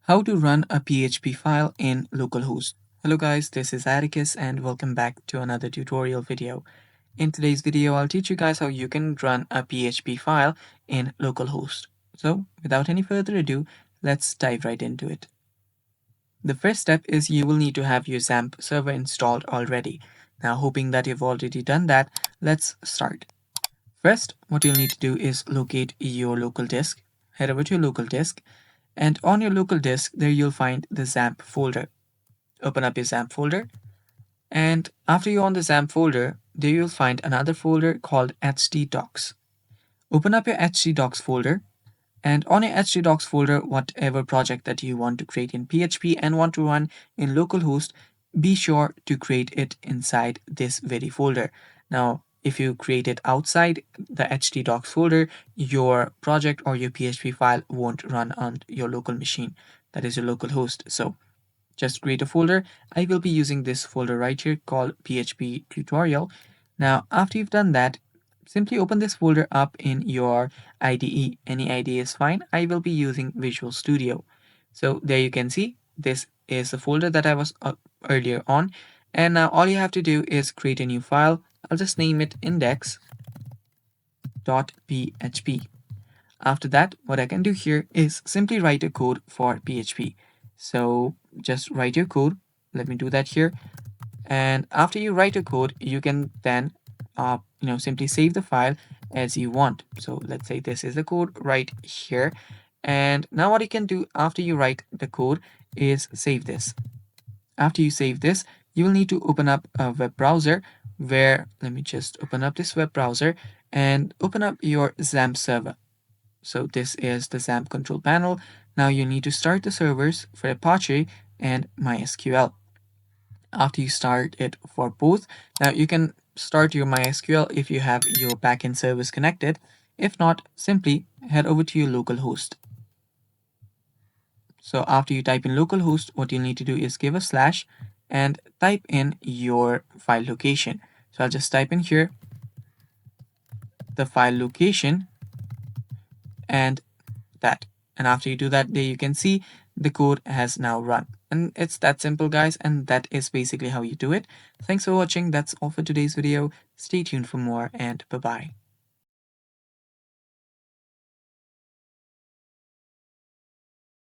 How to run a PHP file in localhost. Hello guys, this is Atticus and welcome back to another tutorial video. In today's video, I'll teach you guys how you can run a PHP file in localhost. So without any further ado, let's dive right into it. The first step is you will need to have your XAMPP server installed already. Now hoping that you've already done that, let's start. First, what you'll need to do is locate your local disk. Head over to your local disk, and on your local disk, there you'll find the XAMPP folder. Open up your XAMPP folder, and after you're on the XAMPP folder, there you'll find another folder called htdocs. Open up your htdocs folder, and on your htdocs folder, whatever project that you want to create in PHP and want to run in localhost, be sure to create it inside this very folder. Now, if you create it outside the htdocs folder, your project or your PHP file won't run on your local machine, that is your local host. So just create a folder. I will be using this folder right here called PHP tutorial. Now, after you've done that, simply open this folder up in your IDE. Any IDE is fine. I will be using Visual Studio. So there you can see this is the folder that I was earlier on. And now all you have to do is create a new file. I'll just name it index.php. After that, what I can do here is simply write a code for PHP. So just write your code. Let me do that here. And after you write a code, you can then simply save the file as you want. So let's say this is the code right here. And now what you can do after you write the code is save this. After you save this, you will need to open up a web browser where, let me just open up this web browser and open up your XAMPP server. So this is the XAMPP Control Panel. Now you need to start the servers for Apache and MySQL. After you start it for both, now you can start your MySQL if you have your backend service connected. If not, simply head over to your local host. So after you type in localhost, what you need to do is give a slash and type in your file location. So I'll just type in here the file location and that. And after you do that, there you can see the code has now run. And it's that simple, guys, and that is basically how you do it. Thanks for watching. That's all for today's video. Stay tuned for more, and bye-bye.